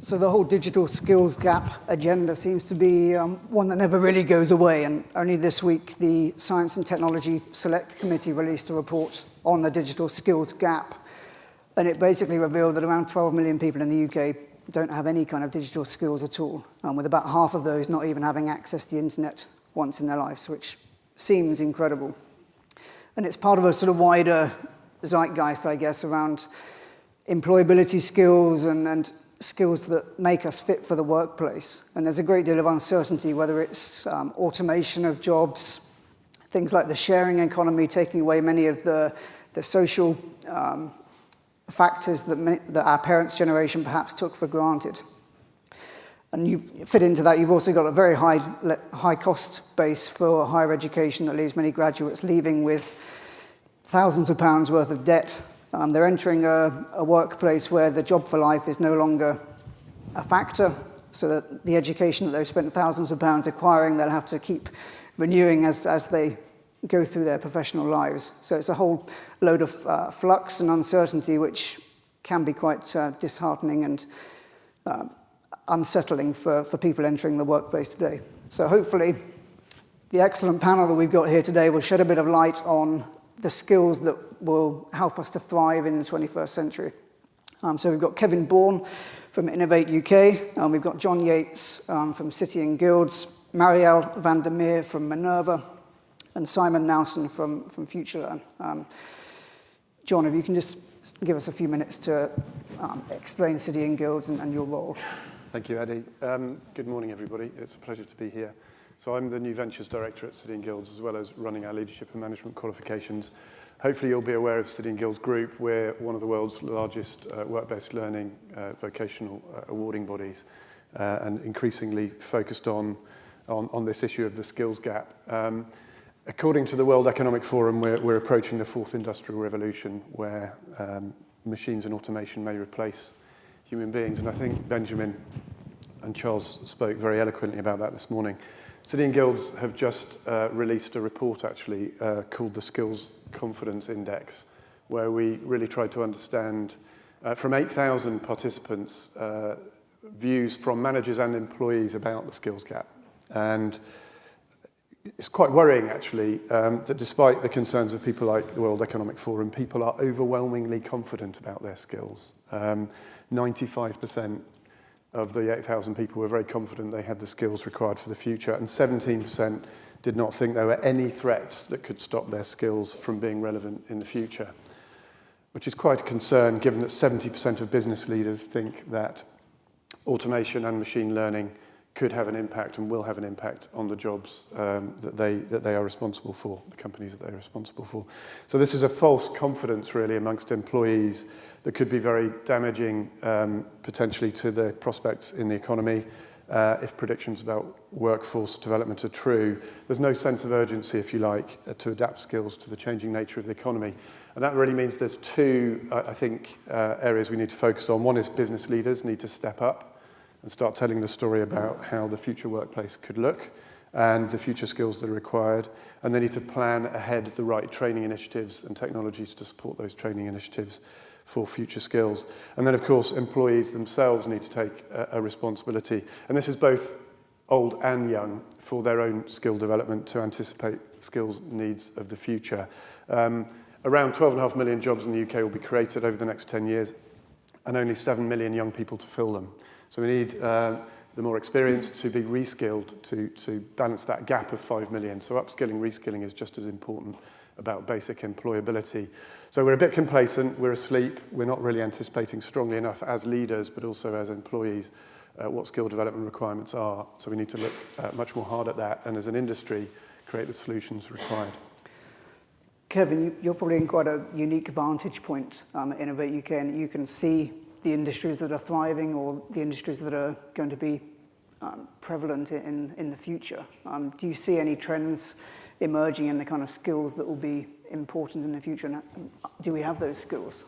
So the whole digital skills gap agenda seems to be one that never really goes away, and only this week the Science and Technology Select Committee released a report on the digital skills gap, and it basically revealed that around 12 million people in the UK don't have any kind of digital skills at all, with about half of those not even having access to the internet once in their lives, which seems incredible. And it's part of a sort of wider zeitgeist, I guess, around employability skills and skills that make us fit for the workplace. And there's a great deal of uncertainty, whether it's automation of jobs, things like the sharing economy taking away many of the social factors that our parents' generation perhaps took for granted. And you fit into that, you've also got a very high cost base for higher education that leaves many graduates leaving with thousands of pounds worth of debt. They're entering a workplace where the job for life is no longer a factor, so that the education that they've spent thousands of pounds acquiring, they'll have to keep renewing as they go through their professional lives. So it's a whole load of flux and uncertainty, which can be quite disheartening and unsettling for people entering the workplace today. So hopefully the excellent panel that we've got here today will shed a bit of light on the skills that will help us to thrive in the 21st century. So we've got Kevin Bourne from Innovate UK, we've got John Yates from City and Guilds, Marielle van der Meer from Minerva, and Simon Nelson from FutureLearn. John, if you can just give us a few minutes to explain City and Guilds and your role. Thank you, Eddie. Good morning, everybody. It's a pleasure to be here. So I'm the New Ventures Director at City and Guilds, as well as running our leadership and management qualifications. Hopefully you'll be aware of City and Guilds Group. We're one of the world's largest work-based learning vocational awarding bodies, and increasingly focused on this issue of the skills gap. According to the World Economic Forum, we're approaching the fourth industrial revolution, where machines and automation may replace human beings. And I think Benjamin and Charles spoke very eloquently about that this morning. City and Guilds have just released a report, actually, called the Skills Confidence Index, where we really tried to understand, from 8,000 participants, views from managers and employees about the skills gap. And it's quite worrying, actually, that despite the concerns of people like the World Economic Forum, people are overwhelmingly confident about their skills. 95% of the 8,000 people were very confident they had the skills required for the future, and 17% did not think there were any threats that could stop their skills from being relevant in the future, which is quite a concern given that 70% of business leaders think that automation and machine learning could have an impact and will have an impact on the jobs that they are responsible for, the companies that they're responsible for. So this is a false confidence, really, amongst employees that could be very damaging, potentially, to the prospects in the economy. If predictions about workforce development are true, there's no sense of urgency, if you like, to adapt skills to the changing nature of the economy. And that really means there's two, I think, areas we need to focus on. One is business leaders need to step up and start telling the story about how the future workplace could look and the future skills that are required. And they need to plan ahead the right training initiatives and technologies to support those training initiatives for future skills. And then, of course, employees themselves need to take a responsibility. And this is both old and young, for their own skill development to anticipate skills needs of the future. Around 12.5 million jobs in the UK will be created over the next 10 years, and only 7 million young people to fill them. So we need the more experienced to be reskilled to balance that gap of 5 million. So upskilling, reskilling is just as important about basic employability. So we're a bit complacent, we're asleep, we're not really anticipating strongly enough as leaders, but also as employees, what skill development requirements are. So we need to look much more hard at that, and as an industry, create the solutions required. Kevin, you're probably in quite a unique vantage point at Innovate UK, and you can see the industries that are thriving or the industries that are going to be prevalent in the future. Do you see any trends emerging in the kind of skills that will be important in the future, and do we have those skills?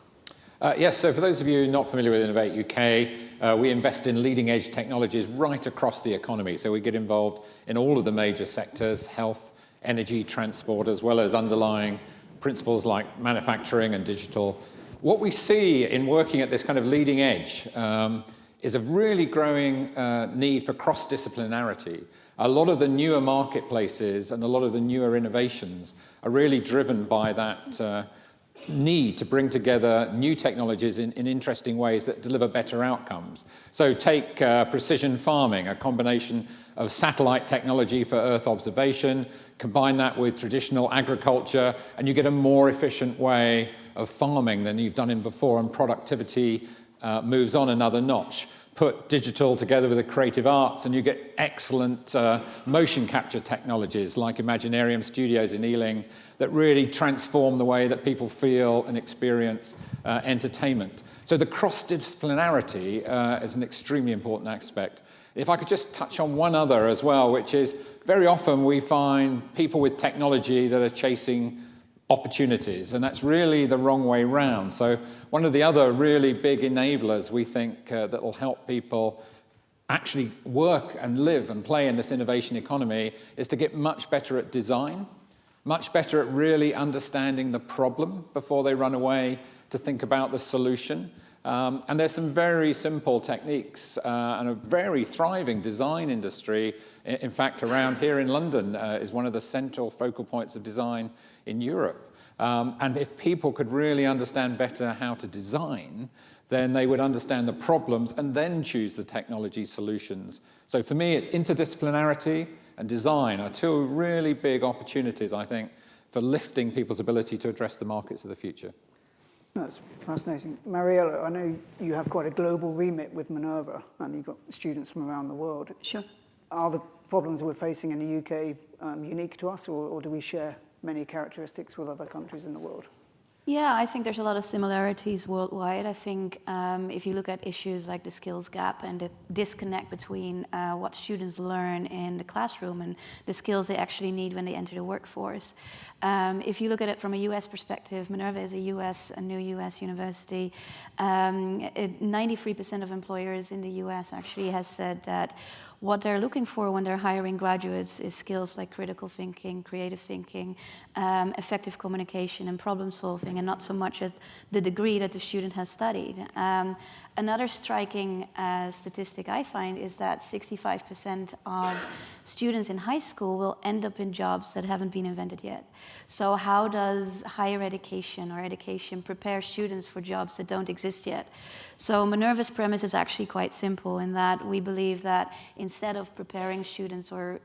Yes, so for those of you not familiar with Innovate UK, we invest in leading edge technologies right across the economy. So we get involved in all of the major sectors: health, energy, transport, as well as underlying principles like manufacturing and digital. What we see in working at this kind of leading edge is a really growing need for cross-disciplinarity. A lot of the newer marketplaces and a lot of the newer innovations are really driven by that need to bring together new technologies in interesting ways that deliver better outcomes. So take precision farming, a combination of satellite technology for Earth observation, combine that with traditional agriculture, and you get a more efficient way of farming than you've done in before, and productivity moves on another notch. Put digital together with the creative arts and you get excellent motion capture technologies like Imaginarium Studios in Ealing that really transform the way that people feel and experience entertainment. So the cross-disciplinarity is an extremely important aspect. If I could just touch on one other as well, which is very often we find people with technology that are chasing opportunities, and that's really the wrong way round. So one of the other really big enablers we think that will help people actually work and live and play in this innovation economy is to get much better at design, much better at really understanding the problem before they run away to think about the solution. And there's some very simple techniques and a very thriving design industry. In fact, around here in London is one of the central focal points of design in Europe. And if people could really understand better how to design, then they would understand the problems and then choose the technology solutions. So for me, it's interdisciplinarity and design are two really big opportunities, I think, for lifting people's ability to address the markets of the future. That's fascinating. Mariella, I know you have quite a global remit with Minerva, and you've got students from around the world. Sure. Are the problems we're facing in the UK unique to us, or do we share many characteristics with other countries in the world? Yeah, I think there's a lot of similarities worldwide. I think if you look at issues like the skills gap and the disconnect between what students learn in the classroom and the skills they actually need when they enter the workforce. If you look at it from a US perspective, Minerva is a new US university. 93% of employers in the US actually has said that what they're looking for when they're hiring graduates is skills like critical thinking, creative thinking, effective communication and problem solving, and not so much as the degree that the student has studied. Another striking statistic I find is that 65% of students in high school will end up in jobs that haven't been invented yet. So how does higher education or education prepare students for jobs that don't exist yet? So Minerva's premise is actually quite simple in that we believe that instead of preparing students or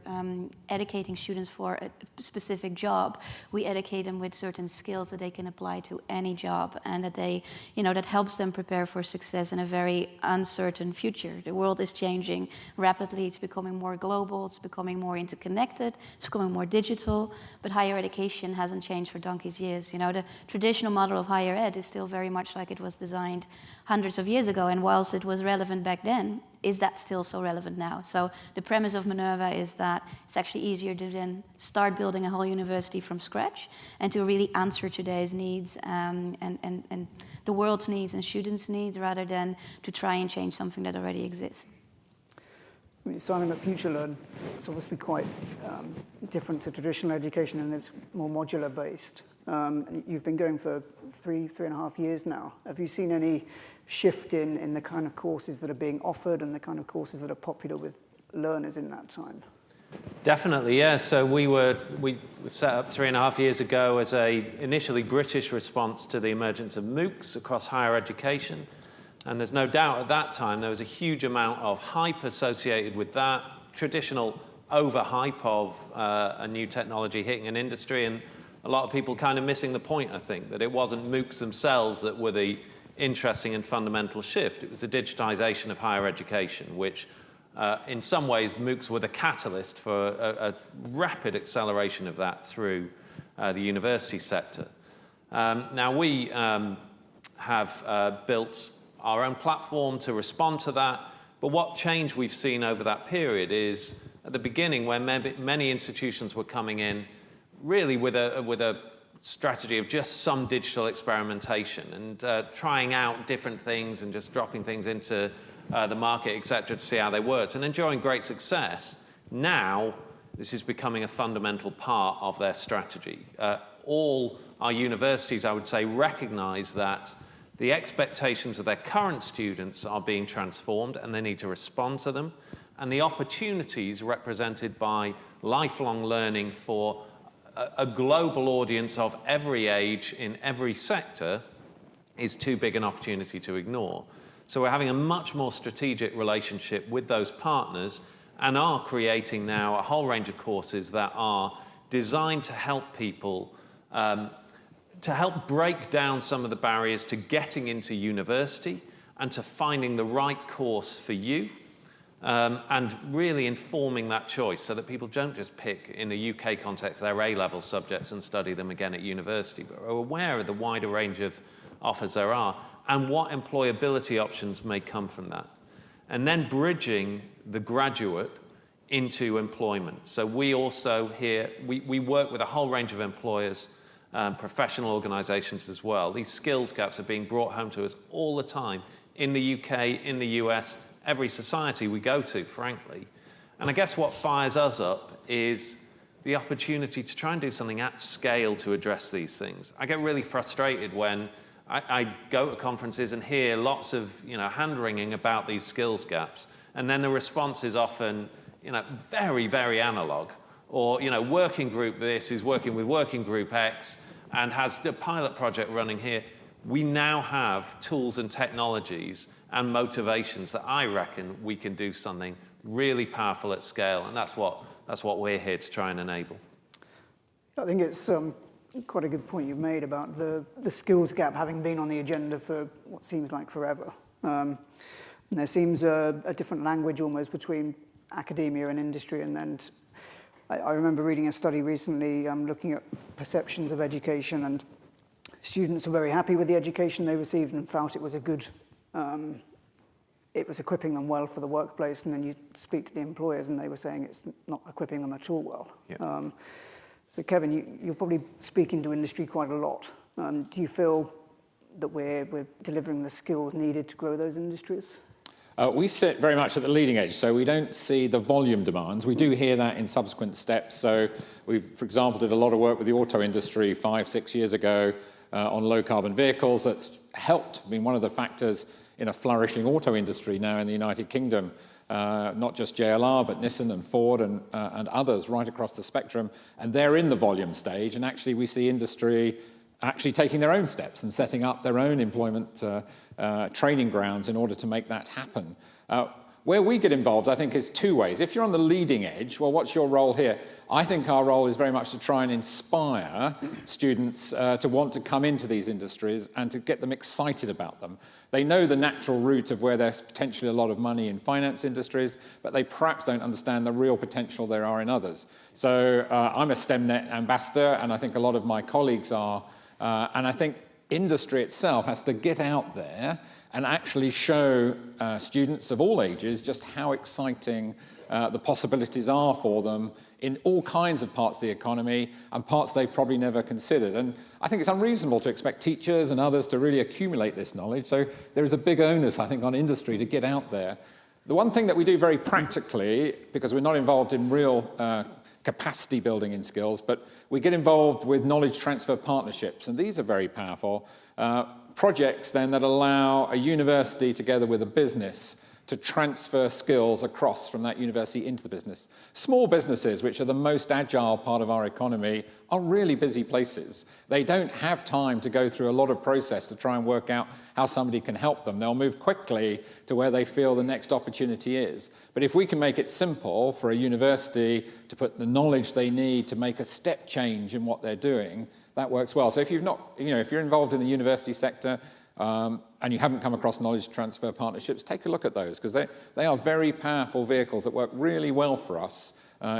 educating students for a specific job, we educate them with certain skills that they can apply to any job, and that they, that helps them prepare for success in a very uncertain future. The world is changing rapidly. It's becoming more global. It's becoming more interconnected. It's becoming more digital. But higher education hasn't changed for donkey's years. The traditional model of higher ed is still very much like it was designed hundreds of years ago. And whilst it was relevant back then, is that still so relevant now? So the premise of Minerva is that it's actually easier to then start building a whole university from scratch and to really answer today's needs and the world's needs and students' needs, rather than to try and change something that already exists. I mean, Simon, at FutureLearn, it's obviously quite different to traditional education, and it's more modular based. You've been going for three and a half years now. Have you seen any shift in the kind of courses that are being offered and the kind of courses that are popular with learners in that time? Definitely, yeah. So we set up 3.5 years ago as a initially British response to the emergence of MOOCs across higher education. And there's no doubt at that time there was a huge amount of hype associated with that, traditional overhype of a new technology hitting an industry, and a lot of people kind of missing the point, I think, that it wasn't MOOCs themselves that were the interesting and fundamental shift. It was the digitization of higher education, which in some ways MOOCs were the catalyst for a rapid acceleration of that through the university sector. Now we have built our own platform to respond to that, but what change we've seen over that period is at the beginning when many institutions were coming in really with a strategy of just some digital experimentation and trying out different things and just dropping things into the market, et cetera, to see how they worked and enjoying great success. Now, this is becoming a fundamental part of their strategy. All our universities, I would say, recognize that The expectations of their current students are being transformed, and they need to respond to them. And the opportunities represented by lifelong learning for a global audience of every age in every sector is too big an opportunity to ignore. So we're having a much more strategic relationship with those partners and are creating now a whole range of courses that are designed to help people, to help break down some of the barriers to getting into university and to finding the right course for you, and really informing that choice so that people don't just pick, in the UK context, their A-level subjects and study them again at university, but are aware of the wider range of offers there are and what employability options may come from that. And then bridging the graduate into employment. So we also here, we work with a whole range of employers, professional organisations as well. These skills gaps are being brought home to us all the time in the UK, in the US, every society we go to, frankly. And I guess what fires us up is the opportunity to try and do something at scale to address these things. I get really frustrated when I go to conferences and hear lots of hand-wringing about these skills gaps, and then the response is often very, very analog. Or working group this is working with working group X and has a pilot project running here. We now have tools and technologies and motivations that I reckon we can do something really powerful at scale, and that's what we're here to try and enable. I think it's quite a good point you've made about the skills gap having been on the agenda for what seems like forever. And there seems a different language almost between academia and industry. And I remember reading a study recently looking at perceptions of education, and students were very happy with the education they received and felt it was a good, it was equipping them well for the workplace. And then you speak to the employers and they were saying it's not equipping them at all well. Yeah. So Kevin, you're probably speaking to industry quite a lot. Do you feel that we're delivering the skills needed to grow those industries? We sit very much at the leading edge, so we don't see the volume demands. We do hear that in subsequent steps. So we, for example, did a lot of work with the auto industry 5-6 years ago on low-carbon vehicles. That's helped, been one of the factors in a flourishing auto industry now in the United Kingdom. Not just JLR, but Nissan and Ford and others right across the spectrum. And they're in the volume stage, and actually we see industry actually taking their own steps and setting up their own employment training grounds in order to make that happen. Where we get involved, I think, is two ways. If you're on the leading edge, well, what's your role here? I think our role is very much to try and inspire students to want to come into these industries and to get them excited about them. They know the natural route of where there's potentially a lot of money in finance industries, but they perhaps don't understand the real potential there are in others. So I'm a STEMnet ambassador, and I think a lot of my colleagues are. And I think industry itself has to get out there and actually show students of all ages just how exciting the possibilities are for them in all kinds of parts of the economy and parts they've probably never considered. And I think it's unreasonable to expect teachers and others to really accumulate this knowledge. So there is a big onus, I think, on industry to get out there. The one thing that we do very practically, because we're not involved in real capacity building in skills, but we get involved with knowledge transfer partnerships, and these are very powerful. Projects then that allow a university together with a business to transfer skills across from that university into the business. Small businesses, which are the most agile part of our economy, are really busy places. They don't have time to go through a lot of process to try and work out how somebody can help them. They'll move quickly to where they feel the next opportunity is. But if we can make it simple for a university to put the knowledge they need to make a step change in what they're doing, that works well. So if you've not, if you're involved in the university sector and you haven't come across knowledge transfer partnerships, take a look at those, because they are very powerful vehicles that work really well for us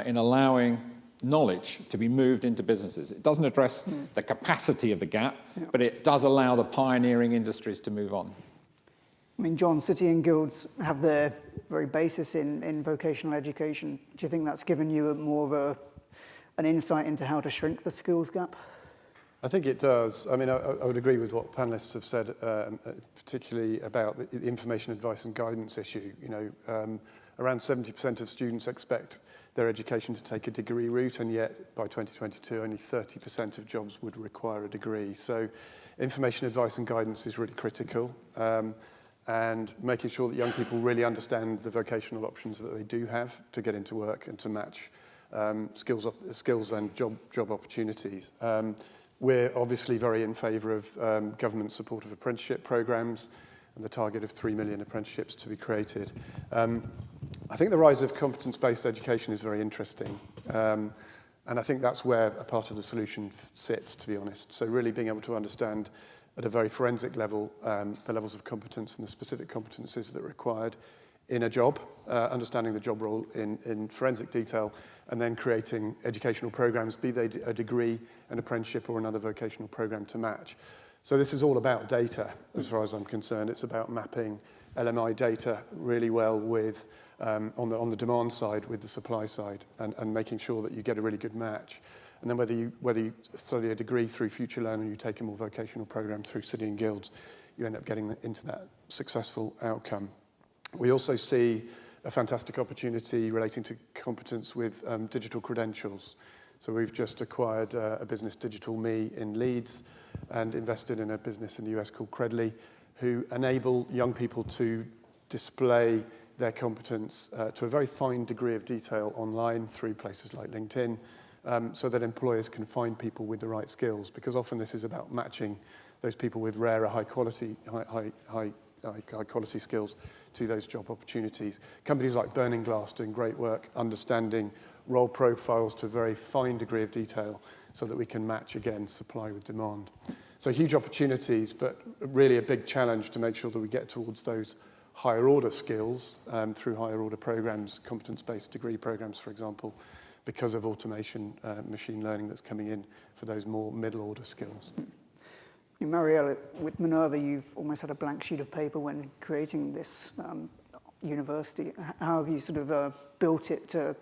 in allowing knowledge to be moved into businesses. It doesn't address the capacity of the gap, but it does allow the pioneering industries to move on. I mean, John, city and guilds have their very basis in vocational education. Do you think that's given you more of an insight into how to shrink the skills gap? I think it does. I mean, I would agree with what panelists have said, particularly about the information, advice and guidance issue. You know, around 70% of students expect their education to take a degree route, and yet by 2022, only 30% of jobs would require a degree. So information, advice and guidance is really critical. And making sure that young people really understand the vocational options that they do have to get into work and to match skills and job opportunities. We're obviously very in favour of government supportive apprenticeship programmes and the target of 3 million apprenticeships to be created. I think the rise of competence-based education is very interesting. And I think that's where a part of the solution sits, to be honest. So really being able to understand at a very forensic level the levels of competence and the specific competencies that are required in a job, understanding the job role in forensic detail, and then creating educational programs, be they a degree, an apprenticeship, or another vocational program to match. So this is all about data, as far as I'm concerned. It's about mapping LMI data really well with, on the demand side, with the supply side, and making sure that you get a really good match. And then whether you study a degree through FutureLearn or you take a more vocational program through City and Guilds, you end up getting into that successful outcome. We also see a fantastic opportunity relating to competence with digital credentials. So we've just acquired a business, Digital Me, in Leeds, and invested in a business in the US called Credly, who enable young people to display their competence to a very fine degree of detail online through places like LinkedIn, so that employers can find people with the right skills, because often this is about matching those people with rarer, high quality skills to those job opportunities. Companies like Burning Glass doing great work, understanding role profiles to a very fine degree of detail so that we can match, again, supply with demand. So huge opportunities, but really a big challenge to make sure that we get towards those higher order skills through higher order programs, competence-based degree programs, for example, because of automation, machine learning that's coming in for those more middle order skills. Marielle, with Minerva, you've almost had a blank sheet of paper when creating this university. How have you sort of built it to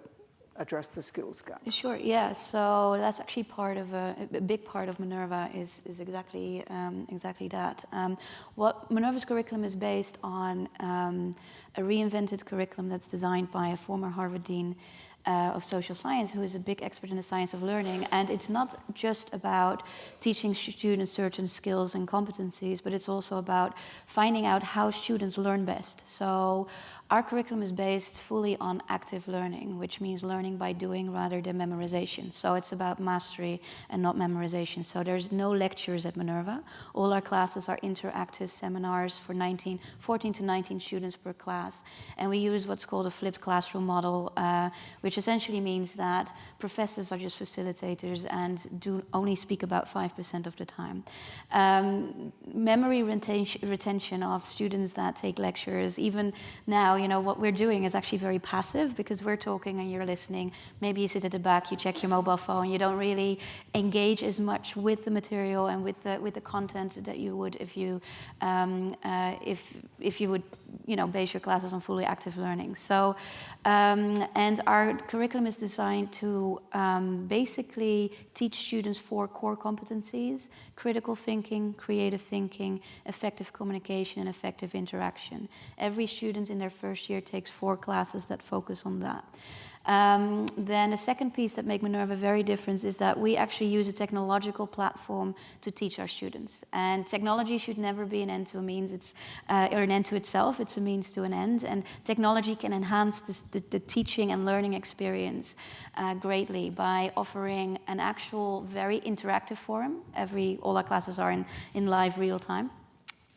address the skills gap? Sure, yeah. So that's actually part of a big part of Minerva is exactly that. What Minerva's curriculum is based on a reinvented curriculum that's designed by a former Harvard dean of social science, who is a big expert in the science of learning. And it's not just about teaching students certain skills and competencies, but it's also about finding out how students learn best. So our curriculum is based fully on active learning, which means learning by doing rather than memorization. So it's about mastery and not memorization. So there's no lectures at Minerva. All our classes are interactive seminars for 14 to 19 students per class. And we use what's called a flipped classroom model, which essentially means that professors are just facilitators and do only speak about 5% of the time. Memory retention of students that take lectures, even now, you know, what we're doing is actually very passive, because we're talking and you're listening. Maybe you sit at the back, you check your mobile phone, you don't really engage as much with the material and with the content that you would if you would, you know, base your classes on fully active learning. So, and our curriculum is designed to basically teach students 4 core competencies: critical thinking, creative thinking, effective communication, and effective interaction. Every student in their first year takes 4 classes that focus on that. Then a second piece that makes Minerva very different is that we actually use a technological platform to teach our students. And technology should never be an end to a means, or an end to itself. It's a means to an end. And technology can enhance the teaching and learning experience greatly by offering an actual very interactive forum. All our classes are in live real time.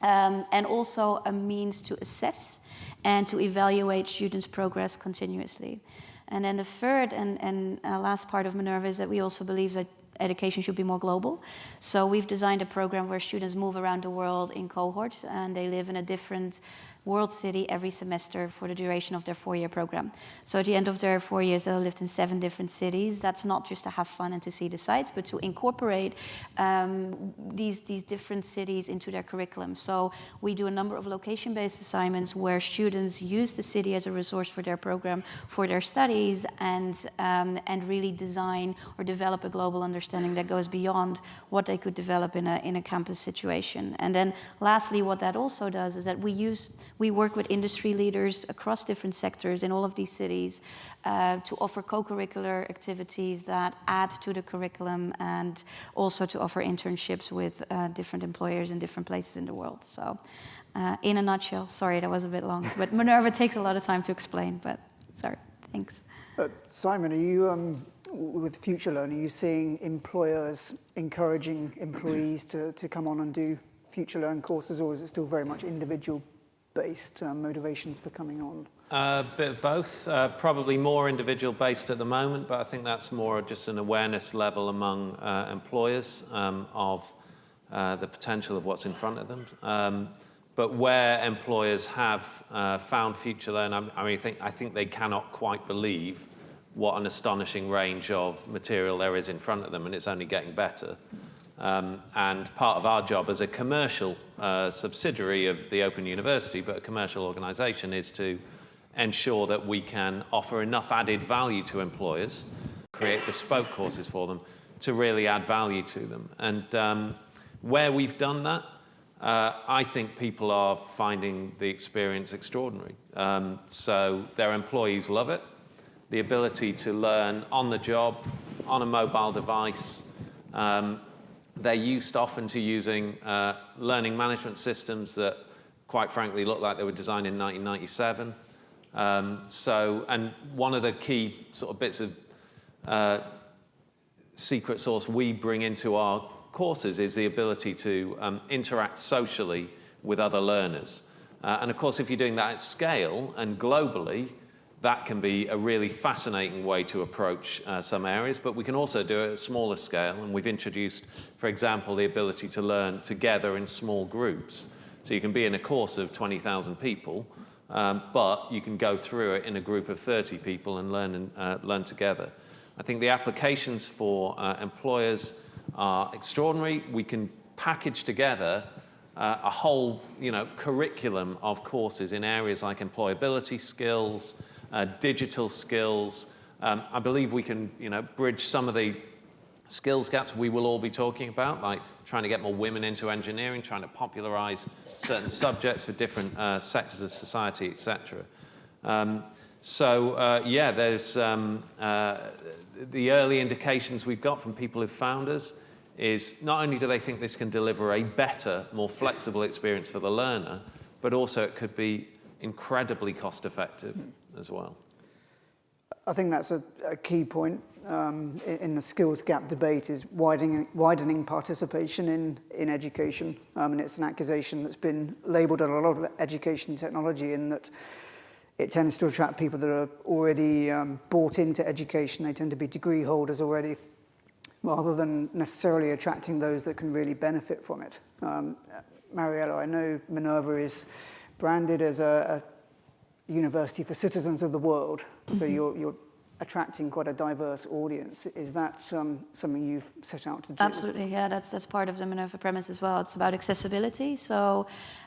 And also a means to assess and to evaluate students' progress continuously. And then the third and last part of Minerva is that we also believe that education should be more global. So we've designed a program where students move around the world in cohorts, and they live in a different world city every semester for the duration of their 4-year program. So at the end of their 4 years, they'll lived in 7 different cities. That's not just to have fun and to see the sights, but to incorporate these different cities into their curriculum. So we do a number of location-based assignments where students use the city as a resource for their program, for their studies, and really design or develop a global understanding that goes beyond what they could develop in a campus situation. And then lastly, what that also does is that we work with industry leaders across different sectors in all of these cities to offer co-curricular activities that add to the curriculum, and also to offer internships with different employers in different places in the world. So in a nutshell, sorry that was a bit long, but Minerva takes a lot of time to explain, but sorry, thanks. Simon, are you, with FutureLearn, are you seeing employers encouraging employees to come on and do FutureLearn courses, or is it still very much individual-based motivations for coming on? A bit of both, probably more individual-based at the moment, but I think that's more just an awareness level among employers of the potential of what's in front of them. But where employers have found FutureLearn, I think they cannot quite believe what an astonishing range of material there is in front of them, and it's only getting better. And part of our job as a commercial subsidiary of the Open University, but a commercial organization, is to ensure that we can offer enough added value to employers, create bespoke courses for them, to really add value to them. And where we've done that, I think people are finding the experience extraordinary. So their employees love it. The ability to learn on the job, on a mobile device. They're used often to using learning management systems that, quite frankly, look like they were designed in 1997. And one of the key sort of bits of secret sauce we bring into our courses is the ability to interact socially with other learners. And of course, if you're doing that at scale and globally, that can be a really fascinating way to approach some areas, but we can also do it at a smaller scale, and we've introduced, for example, the ability to learn together in small groups. So you can be in a course of 20,000 people, but you can go through it in a group of 30 people and learn together. I think the applications for employers are extraordinary. We can package together a whole, curriculum of courses in areas like employability skills, digital skills. I believe we can, bridge some of the skills gaps we will all be talking about, like trying to get more women into engineering, trying to popularize certain subjects for different sectors of society, etc. There's the early indications we've got from people who've found us is not only do they think this can deliver a better, more flexible experience for the learner, but also it could be incredibly cost-effective as well. I think that's a key point in the skills gap debate, is widening participation in education. And it's an accusation that's been labelled on a lot of education technology, in that it tends to attract people that are already bought into education. They tend to be degree holders already, rather than necessarily attracting those that can really benefit from it. Mariella, I know Minerva is branded as a university for citizens of the world, so you're attracting quite a diverse audience. Is that something you've set out to do? Absolutely, yeah, that's part of the Minerva premise as well. It's about accessibility. So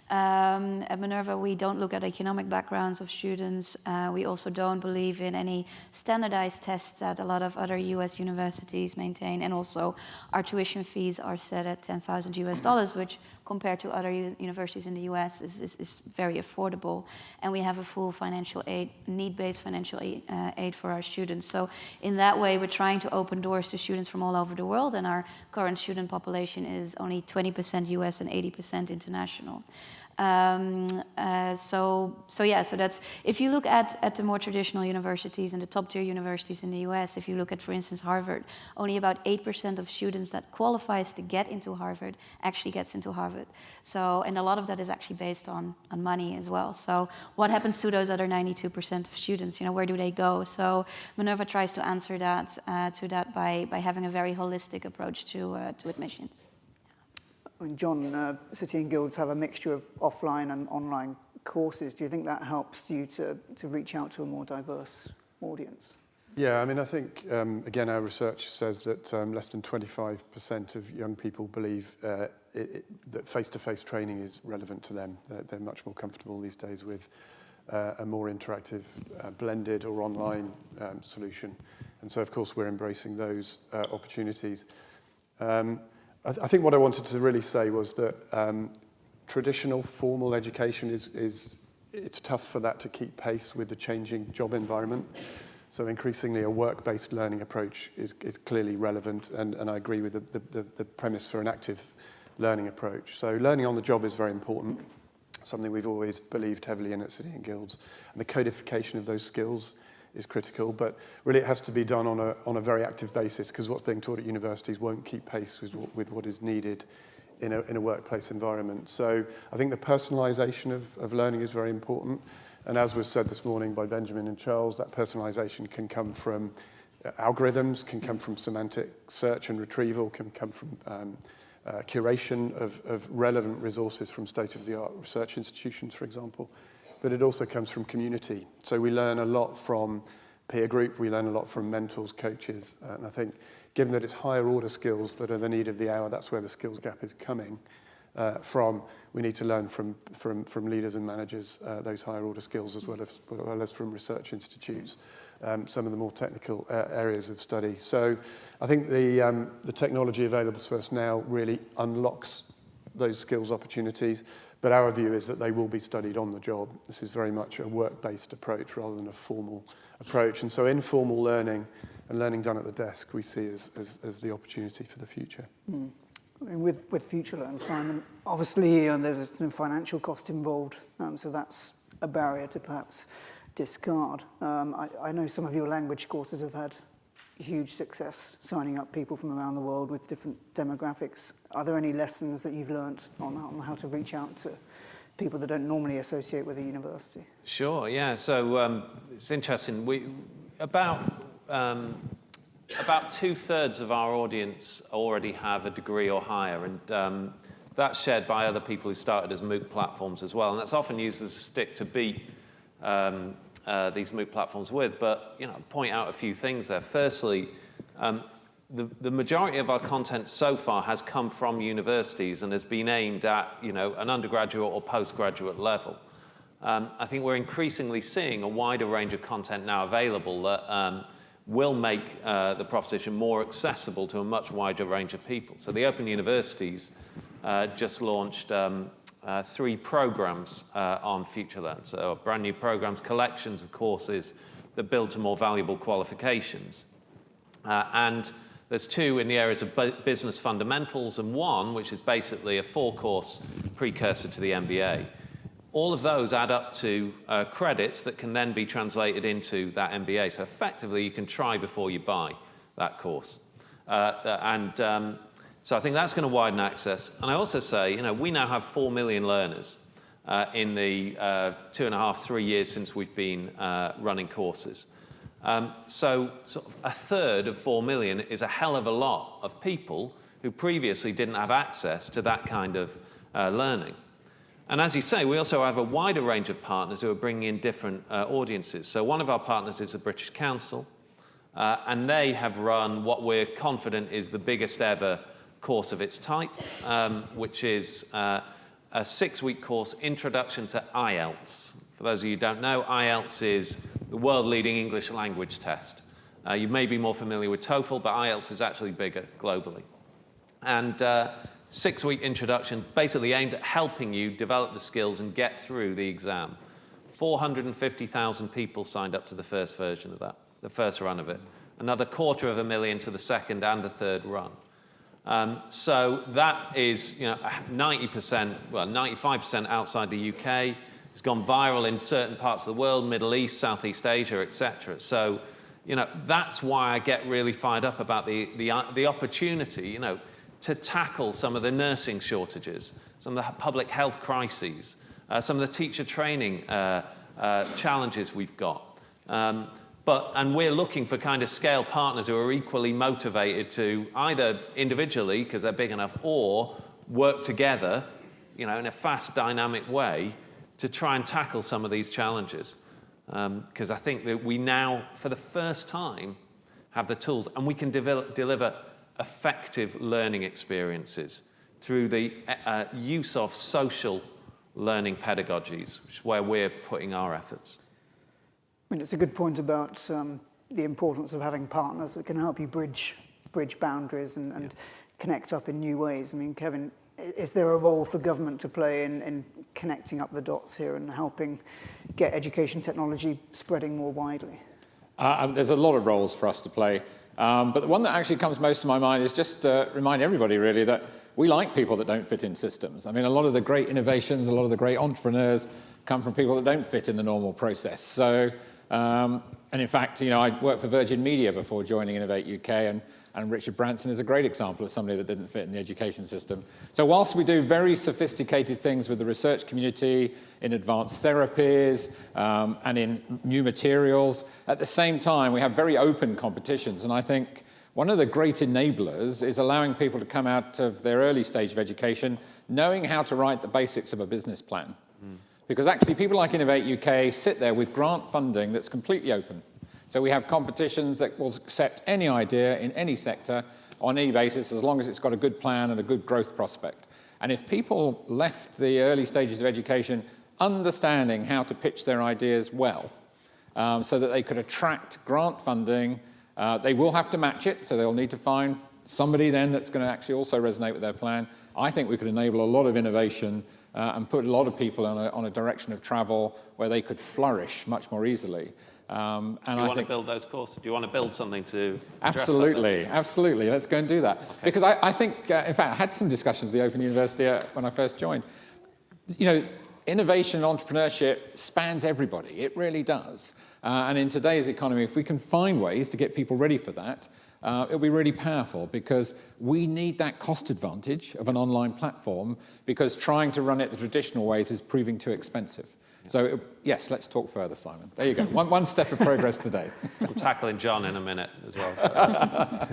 at Minerva, we don't look at economic backgrounds of students. We also don't believe in any standardized tests that a lot of other US universities maintain. And also, our tuition fees are set at $10,000 US, which compared to other universities in the US is very affordable. And we have a full financial aid, need-based financial aid for our students. So in that way, we're trying to open doors to students from all over the world, and our current student population is only 20% US and 80% international. So that's, if you look at the more traditional universities and the top tier universities in the US, if you look at, for instance, Harvard, only about 8% of students that qualifies to get into Harvard actually gets into Harvard. So, and a lot of that is actually based on money as well. So what happens to those other 92% of students? Where do they go? So Minerva tries to answer that by having a very holistic approach to admissions. I mean, John, City and Guilds have a mixture of offline and online courses, do you think that helps you to reach out to a more diverse audience? Yeah, I mean, I think, again, our research says that less than 25% of young people believe that face-to-face training is relevant to them. They're much more comfortable these days with a more interactive, blended or online solution. And so, of course, we're embracing those opportunities. I think what I wanted to really say was that traditional formal education it's tough for that to keep pace with the changing job environment. So increasingly a work-based learning approach is clearly relevant, and I agree with the premise for an active learning approach. So learning on the job is very important, something we've always believed heavily in at City and Guilds. And the codification of those skills is critical, but really it has to be done on a very active basis, because what's being taught at universities won't keep pace with what is needed in a workplace environment. So I think the personalization of learning is very important. And as was said this morning by Benjamin and Charles, that personalization can come from algorithms, can come from semantic search and retrieval, can come from curation of relevant resources from state-of-the-art research institutions, for example. But it also comes from community. So we learn a lot from peer group, we learn a lot from mentors, coaches, and I think given that it's higher order skills that are the need of the hour, that's where the skills gap is coming from. We need to learn from leaders and managers those higher order skills as well as from research institutes, some of the more technical areas of study. So I think the technology available to us now really unlocks those skills opportunities, but our view is that they will be studied on the job. This is very much a work-based approach rather than a formal approach. And so informal learning and learning done at the desk we see as the opportunity for the future. Mm. I mean, with FutureLearn, Simon, obviously there's no financial cost involved, so that's a barrier to perhaps discard. I know some of your language courses have had huge success signing up people from around the world with different demographics. Are there any lessons that you've learned on how to reach out to people that don't normally associate with a university? Sure, yeah. So it's interesting. About 2/3 of our audience already have a degree or higher, and that's shared by other people who started as MOOC platforms as well. And that's often used as a stick to beat these MOOC platforms with. But point out a few things there. Firstly, the majority of our content so far has come from universities and has been aimed at an undergraduate or postgraduate level. I think we're increasingly seeing a wider range of content now available that will make the proposition more accessible to a much wider range of people. So the Open Universities just launched 3 programs on FutureLearn. So brand new programs, collections of courses that build to more valuable qualifications. And there's 2 in the areas of business fundamentals and 1, which is basically a 4-course precursor to the MBA. All of those add up to credits that can then be translated into that MBA. So effectively, you can try before you buy that course. So I think that's going to widen access. And I also say, we now have 4 million learners in the 2.5, 3 years since we've been running courses. So sort of 1/3 of 4 million is a hell of a lot of people who previously didn't have access to that kind of learning. And as you say, we also have a wider range of partners who are bringing in different audiences. So one of our partners is the British Council, and they have run what we're confident is the biggest ever course of its type, which is a 6-week course, Introduction to IELTS. For those of you who don't know, IELTS is the world-leading English language test. You may be more familiar with TOEFL, but IELTS is actually bigger globally. And 6-week introduction, basically aimed at helping you develop the skills and get through the exam. 450,000 people signed up to the first version of that, the first run of it. Another 250,000 to the second and the third run. So that is 90%, well, 95% outside the UK. It's gone viral in certain parts of the world, Middle East, Southeast Asia, etc. So, that's why I get really fired up about the opportunity, to tackle some of the nursing shortages, some of the public health crises, some of the teacher training challenges we've got. And we're looking for kind of scale partners who are equally motivated to either individually, because they're big enough, or work together, in a fast, dynamic way to try and tackle some of these challenges. Because I think that we now, for the first time, have the tools, and we can deliver effective learning experiences through the use of social learning pedagogies, which is where we're putting our efforts. I mean, it's a good point about the importance of having partners that can help you bridge boundaries and connect up in new ways. I mean, Kevin, is there a role for government to play in connecting up the dots here and helping get education technology spreading more widely? There's a lot of roles for us to play. But the one that actually comes most to my mind is just to remind everybody, really, that we like people that don't fit in systems. I mean, a lot of the great innovations, a lot of the great entrepreneurs come from people that don't fit in the normal process. So, and in fact, I worked for Virgin Media before joining Innovate UK, and Richard Branson is a great example of somebody that didn't fit in the education system. So whilst we do very sophisticated things with the research community, in advanced therapies, and in new materials, at the same time, we have very open competitions. And I think one of the great enablers is allowing people to come out of their early stage of education knowing how to write the basics of a business plan. Because actually, people like Innovate UK sit there with grant funding that's completely open. So we have competitions that will accept any idea in any sector on any basis, as long as it's got a good plan and a good growth prospect. And if people left the early stages of education understanding how to pitch their ideas well, so that they could attract grant funding, they will have to match it, so they'll need to find somebody then that's going to actually also resonate with their plan. I think we could enable a lot of innovation and put a lot of people on a direction of travel where they could flourish much more easily. And do you want to build those courses? Do you want to build something to Absolutely, absolutely. Let's go and do that. Okay. Because I think, in fact, I had some discussions with the Open University when I first joined. Innovation and entrepreneurship spans everybody. It really does. And in today's economy, if we can find ways to get people ready for that, it'll be really powerful, because we need that cost advantage of an online platform, because trying to run it the traditional ways is proving too expensive. So, yes, let's talk further, Simon. There you go. One step of progress today. We're tackling John in a minute as well.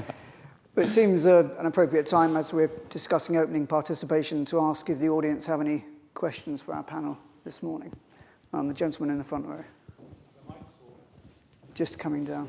But it seems an appropriate time, as we're discussing opening participation, to ask if the audience have any questions for our panel this morning. The gentleman in the front row. Just coming down.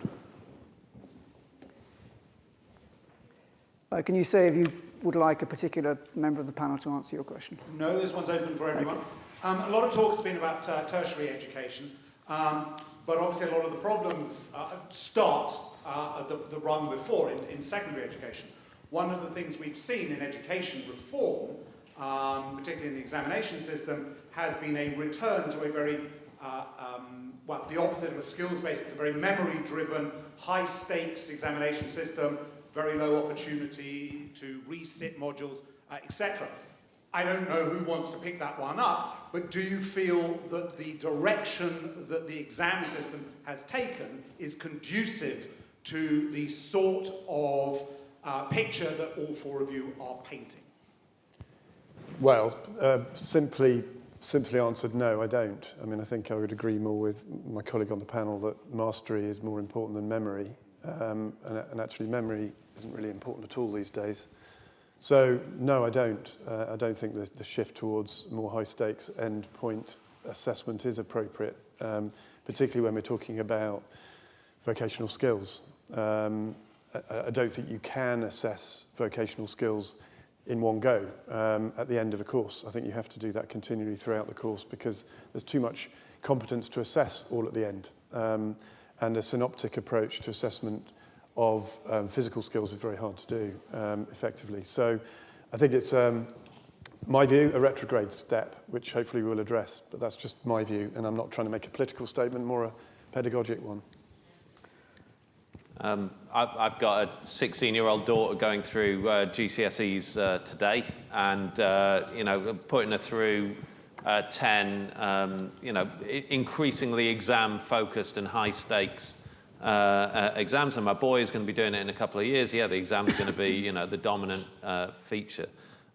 Can you say if you would like a particular member of the panel to answer your question? No, this one's open for everyone. Okay. A lot of talk's been about tertiary education, but obviously a lot of the problems start at the rung before, in secondary education. One of the things we've seen in education reform, particularly in the examination system, has been a return to a very, the opposite of a skills-based. It's a very memory-driven, high-stakes examination system, very low opportunity to resit modules, etc. I don't know who wants to pick that one up, but do you feel that the direction that the exam system has taken is conducive to the sort of picture that all four of you are painting? Well, simply answered, no, I don't. I mean, I think I would agree more with my colleague on the panel that mastery is more important than memory. And actually, memory isn't really important at all these days. So, no, I don't. I don't think the shift towards more high-stakes endpoint assessment is appropriate, particularly when we're talking about vocational skills. I don't think you can assess vocational skills in one go at the end of a course. I think you have to do that continually throughout the course, because there's too much competence to assess all at the end. And a synoptic approach to assessment of physical skills is very hard to do effectively. So I think it's, my view, a retrograde step, which hopefully we'll address, but that's just my view, and I'm not trying to make a political statement, more a pedagogic one. I've got a 16-year-old daughter going through GCSEs today, and putting her through 10, increasingly exam-focused and high-stakes exams. And my boy is going to be doing it in a couple of years. Yeah, the exam's going to be, the dominant feature.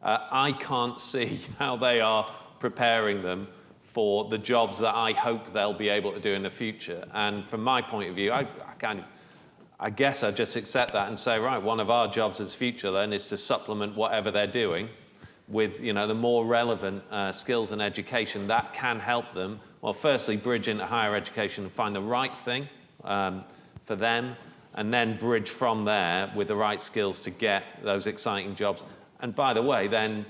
I can't see how they are preparing them for the jobs that I hope they'll be able to do in the future. And from my point of view, I guess I just accept that and say, right, one of our jobs as FutureLearn is to supplement whatever they're doing with the more relevant skills and education that can help them, well, firstly, bridge into higher education and find the right thing for them, and then bridge from there with the right skills to get those exciting jobs. And by the way, then,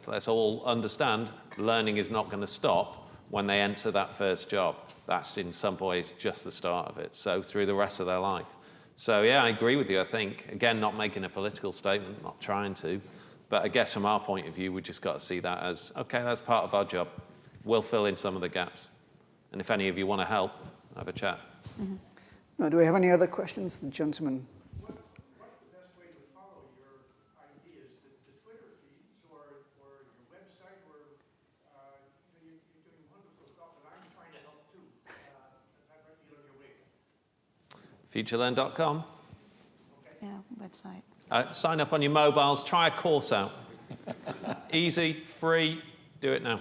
let's all understand, learning is not going to stop when they enter that first job. That's in some ways just the start of it, so through the rest of their life. So yeah, I agree with you. I think, again, not making a political statement, not trying to, but I guess from our point of view, we just got to see that as, okay, that's part of our job. We'll fill in some of the gaps. And if any of you want to help, have a chat. Mm-hmm. Now, do we have any other questions? The gentleman. What's the best way to follow your ideas? The Twitter feeds or your website? Or you're doing wonderful stuff, and I'm trying to help too. I'd like to get on your way. FutureLearn.com. Yeah, website. Sign up on your mobiles. Try a course out. Easy, free. Do it now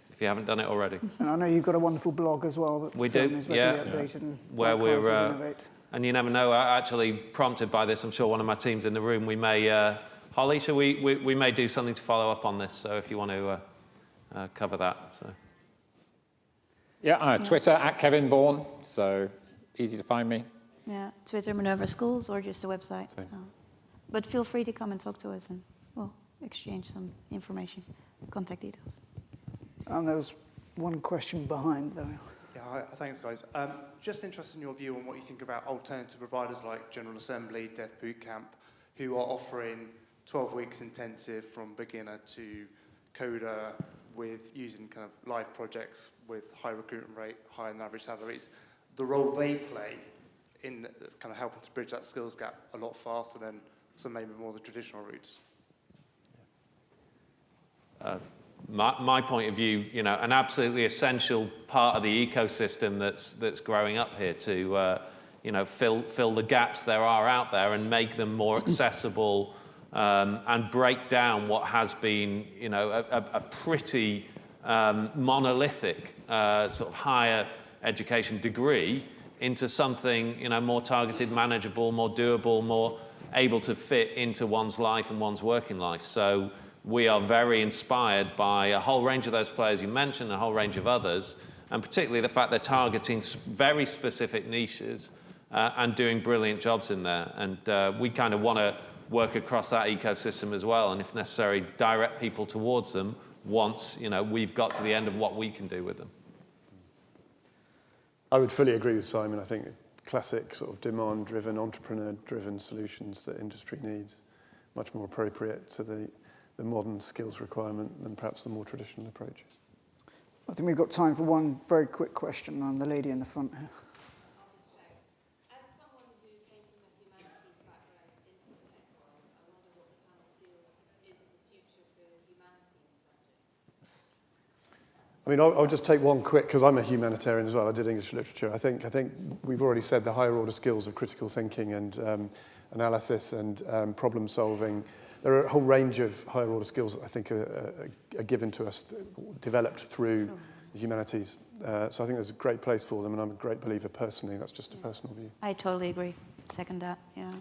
if you haven't done it already. And I know you've got a wonderful blog as well that We do, is regularly updated. And where we're Innovate. and you never know. Actually, prompted by this, I'm sure one of my teams in the room, we may Holly, shall we may do something to follow up on this. So if you want to cover that. So. Yeah, Twitter @KevinBourne, so easy to find me. Yeah, Twitter, Minerva Schools, or just the website. So. But feel free to come and talk to us, and we'll exchange some information, contact details. And there was one question behind though. Yeah, hi, thanks guys. Just interested in your view on what you think about alternative providers like General Assembly, Dev Bootcamp, who are offering 12 weeks intensive from beginner to coder with using kind of live projects with high recruitment rate, higher than average salaries. The role they play in kind of helping to bridge that skills gap a lot faster than some maybe more the traditional routes. My point of view, an absolutely essential part of the ecosystem that's growing up here to, fill the gaps there are out there and make them more accessible and break down what has been, a pretty monolithic sort of higher education degree into something, more targeted, manageable, more doable, more able to fit into one's life and one's working life. So we are very inspired by a whole range of those players you mentioned, a whole range of others, and particularly the fact they're targeting very specific niches and doing brilliant jobs in there. And we kind of want to work across that ecosystem as well, and if necessary, direct people towards them once we've got to the end of what we can do with them. I would fully agree with Simon. I think classic sort of demand-driven, entrepreneur-driven solutions that industry needs, much more appropriate to the modern skills requirement than perhaps the more traditional approaches. I think we've got time for one very quick question on the lady in the front here. As someone who came from a humanities background into the tech world, I wonder what the panel feels is the future for humanities subjects. I mean, I'll just take one quick, because I'm a humanitarian as well. I did English literature. I think we've already said the higher order skills of critical thinking and analysis and problem solving. There are a whole range of higher order skills that I think are given to us, developed through the humanities. So I think there's a great place for them, and I'm a great believer personally. That's just a personal view. I totally agree. Second that, yeah.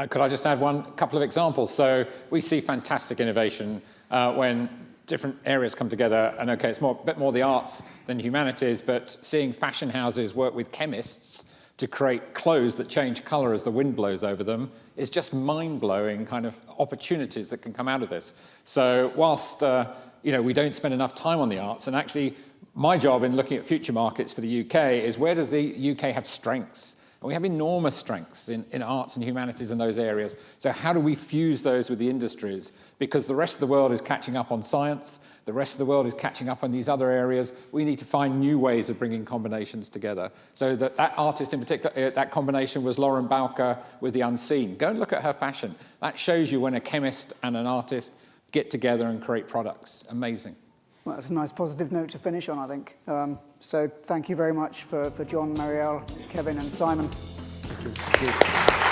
Could I just add one couple of examples? So we see fantastic innovation when different areas come together, and okay, it's a bit more the arts than humanities, but seeing fashion houses work with chemists to create clothes that change colour as the wind blows over them is just mind-blowing kind of opportunities that can come out of this. So whilst we don't spend enough time on the arts, and actually my job in looking at future markets for the UK is where does the UK have strengths? And we have enormous strengths in arts and humanities in those areas. So how do we fuse those with the industries? Because the rest of the world is catching up on science, the rest of the world is catching up on these other areas. We need to find new ways of bringing combinations together. So that artist in particular, that combination was Lauren Bowker with The Unseen. Go and look at her fashion. That shows you when a chemist and an artist get together and create products. Amazing. Well, that's a nice positive note to finish on, I think. So thank you very much for John, Marielle, Kevin and Simon. Thank you.